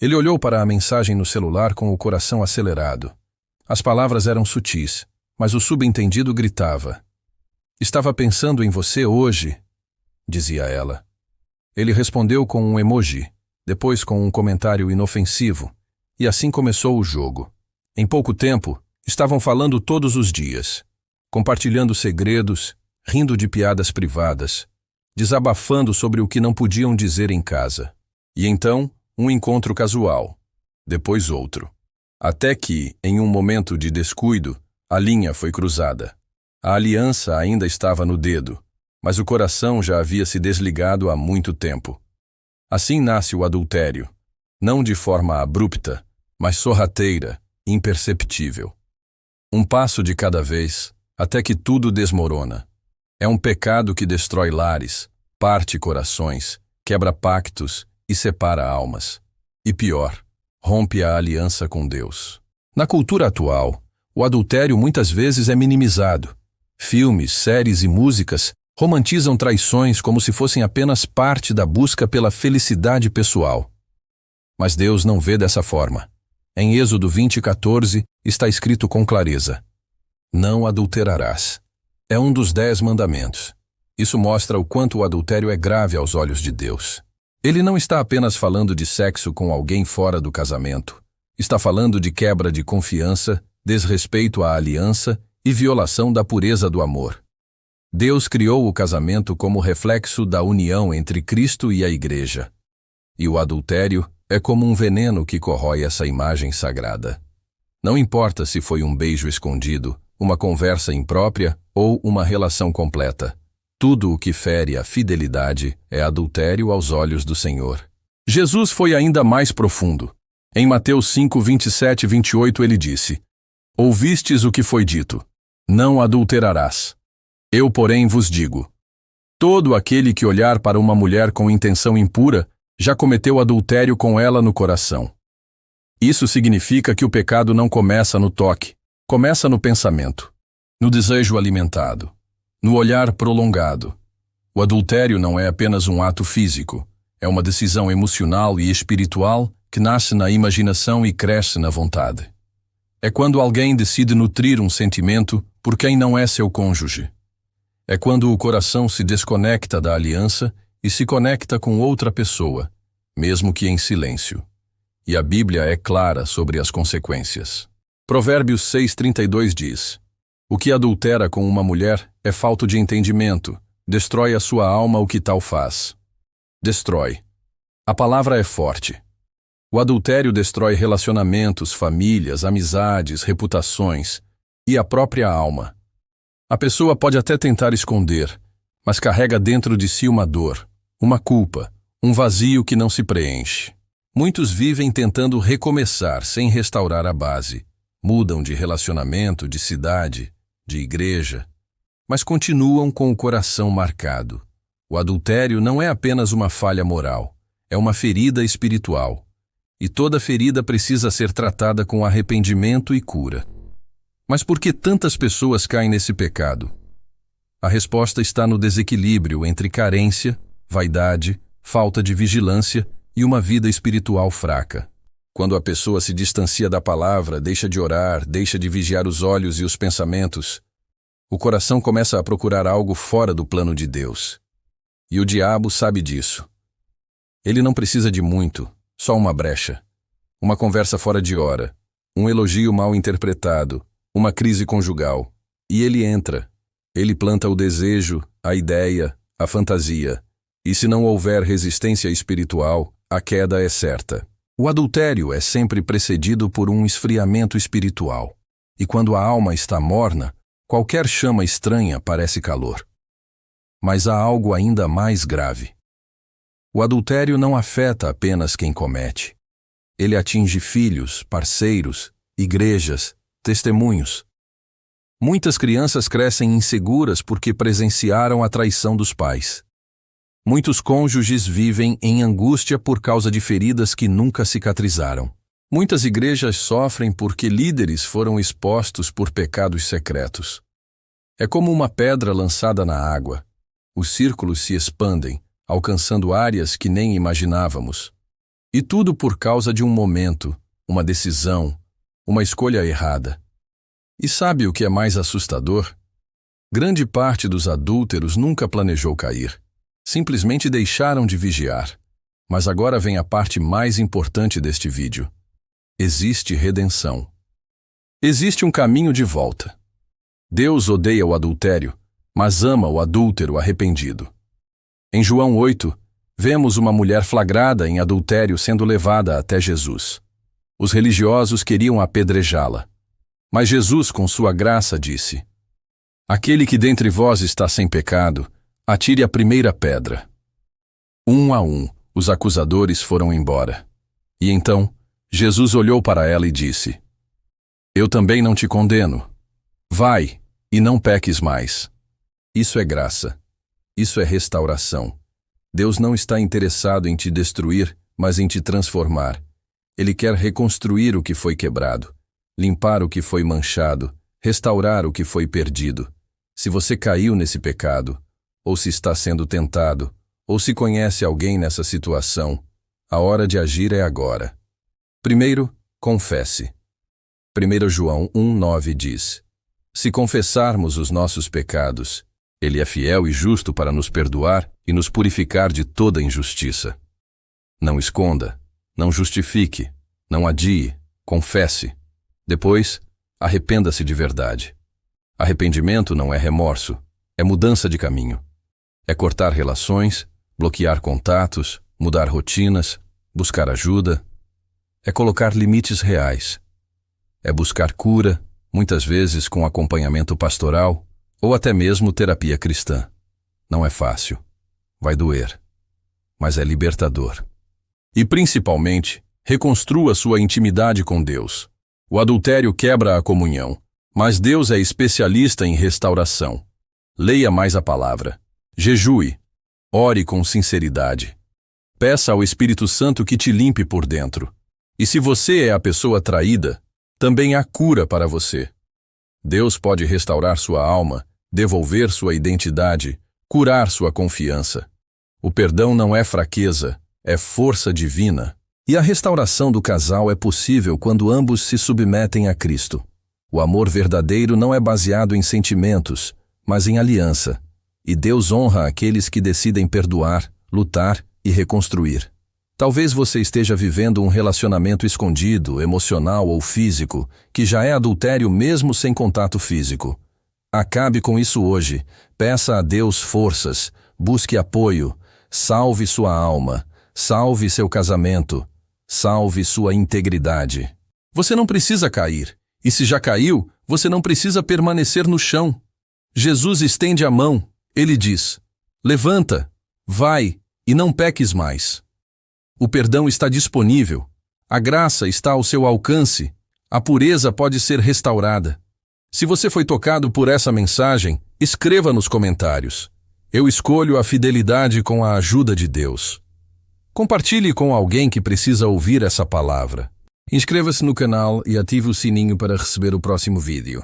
Ele olhou para a mensagem no celular com o coração acelerado. As palavras eram sutis, mas o subentendido gritava. Estava pensando em você hoje, dizia ela. Ele respondeu com um emoji, depois com um comentário inofensivo, e assim começou o jogo. Em pouco tempo, estavam falando todos os dias, compartilhando segredos, rindo de piadas privadas, desabafando sobre o que não podiam dizer em casa. E então, um encontro casual, depois outro. Até que, em um momento de descuido, a linha foi cruzada. A aliança ainda estava no dedo, mas o coração já havia se desligado há muito tempo. Assim nasce o adultério, não de forma abrupta, mas sorrateira, imperceptível. Um passo de cada vez, até que tudo desmorona. É um pecado que destrói lares, parte corações, quebra pactos e separa almas. E pior, rompe a aliança com Deus. Na cultura atual, o adultério muitas vezes é minimizado. Filmes, séries e músicas romantizam traições como se fossem apenas parte da busca pela felicidade pessoal. Mas Deus não vê dessa forma. Em Êxodo 20:14 está escrito com clareza: não adulterarás. É um dos 10 mandamentos. Isso mostra o quanto o adultério é grave aos olhos de Deus. Ele não está apenas falando de sexo com alguém fora do casamento. Está falando de quebra de confiança, desrespeito à aliança e violação da pureza do amor. Deus criou o casamento como reflexo da união entre Cristo e a Igreja. E o adultério é como um veneno que corrói essa imagem sagrada. Não importa se foi um beijo escondido, uma conversa imprópria ou uma relação completa. Tudo o que fere a fidelidade é adultério aos olhos do Senhor. Jesus foi ainda mais profundo. Em Mateus 5:27 e 28 ele disse: ouvistes o que foi dito, não adulterarás. Eu, porém, vos digo, todo aquele que olhar para uma mulher com intenção impura, já cometeu adultério com ela no coração. Isso significa que o pecado não começa no toque, começa no pensamento, no desejo alimentado, no olhar prolongado. O adultério não é apenas um ato físico, é uma decisão emocional e espiritual que nasce na imaginação e cresce na vontade. É quando alguém decide nutrir um sentimento por quem não é seu cônjuge. É quando o coração se desconecta da aliança e se conecta com outra pessoa, mesmo que em silêncio. E a Bíblia é clara sobre as consequências. Provérbios 6:32 diz: o que adultera com uma mulher é falta de entendimento, destrói a sua alma o que tal faz. Destrói. A palavra é forte. O adultério destrói relacionamentos, famílias, amizades, reputações e a própria alma. A pessoa pode até tentar esconder, mas carrega dentro de si uma dor, uma culpa, um vazio que não se preenche. Muitos vivem tentando recomeçar sem restaurar a base. Mudam de relacionamento, de cidade, de igreja, mas continuam com o coração marcado. O adultério não é apenas uma falha moral, é uma ferida espiritual. E toda ferida precisa ser tratada com arrependimento e cura. Mas por que tantas pessoas caem nesse pecado? A resposta está no desequilíbrio entre carência, vaidade, falta de vigilância e uma vida espiritual fraca. Quando a pessoa se distancia da palavra, deixa de orar, deixa de vigiar os olhos e os pensamentos, o coração começa a procurar algo fora do plano de Deus. E o diabo sabe disso. Ele não precisa de muito, só uma brecha. Uma conversa fora de hora, um elogio mal interpretado, uma crise conjugal. E ele entra. Ele planta o desejo, a ideia, a fantasia. E se não houver resistência espiritual, a queda é certa. O adultério é sempre precedido por um esfriamento espiritual. E quando a alma está morna, qualquer chama estranha parece calor. Mas há algo ainda mais grave. O adultério não afeta apenas quem comete. Ele atinge filhos, parceiros, igrejas, testemunhos. Muitas crianças crescem inseguras porque presenciaram a traição dos pais. Muitos cônjuges vivem em angústia por causa de feridas que nunca cicatrizaram. Muitas igrejas sofrem porque líderes foram expostos por pecados secretos. É como uma pedra lançada na água. Os círculos se expandem, alcançando áreas que nem imaginávamos. E tudo por causa de um momento, uma decisão, uma escolha errada. E sabe o que é mais assustador? Grande parte dos adúlteros nunca planejou cair. Simplesmente deixaram de vigiar. Mas agora vem a parte mais importante deste vídeo. Existe redenção. Existe um caminho de volta. Deus odeia o adultério, mas ama o adúltero arrependido. Em João 8, vemos uma mulher flagrada em adultério sendo levada até Jesus. Os religiosos queriam apedrejá-la. Mas Jesus, com sua graça, disse: Aquele que dentre vós está sem pecado, atire a primeira pedra. Um a um, os acusadores foram embora. E então, Jesus olhou para ela e disse: Eu também não te condeno. Vai, e não peques mais. Isso é graça. Isso é restauração. Deus não está interessado em te destruir, mas em te transformar. Ele quer reconstruir o que foi quebrado, limpar o que foi manchado, restaurar o que foi perdido. Se você caiu nesse pecado, ou se está sendo tentado, ou se conhece alguém nessa situação, a hora de agir é agora. Primeiro, confesse. 1 João 1,9 diz: Se confessarmos os nossos pecados, Ele é fiel e justo para nos perdoar e nos purificar de toda injustiça. Não esconda, não justifique, não adie, confesse. Depois, arrependa-se de verdade. Arrependimento não é remorso, é mudança de caminho. É cortar relações, bloquear contatos, mudar rotinas, buscar ajuda. É colocar limites reais. É buscar cura, muitas vezes com acompanhamento pastoral ou até mesmo terapia cristã. Não é fácil. Vai doer. Mas é libertador. E principalmente, reconstrua sua intimidade com Deus. O adultério quebra a comunhão, mas Deus é especialista em restauração. Leia mais a palavra. Jejue. Ore com sinceridade. Peça ao Espírito Santo que te limpe por dentro. E se você é a pessoa traída, também há cura para você. Deus pode restaurar sua alma, devolver sua identidade, curar sua confiança. O perdão não é fraqueza, é força divina. E a restauração do casal é possível quando ambos se submetem a Cristo. O amor verdadeiro não é baseado em sentimentos, mas em aliança. E Deus honra aqueles que decidem perdoar, lutar e reconstruir. Talvez você esteja vivendo um relacionamento escondido, emocional ou físico, que já é adultério mesmo sem contato físico. Acabe com isso hoje. Peça a Deus forças, busque apoio, salve sua alma, salve seu casamento, salve sua integridade. Você não precisa cair, e se já caiu, você não precisa permanecer no chão. Jesus estende a mão, ele diz: levanta, vai e não peques mais. O perdão está disponível, a graça está ao seu alcance, a pureza pode ser restaurada. Se você foi tocado por essa mensagem, escreva nos comentários. Eu escolho a fidelidade com a ajuda de Deus. Compartilhe com alguém que precisa ouvir essa palavra. Inscreva-se no canal e ative o sininho para receber o próximo vídeo.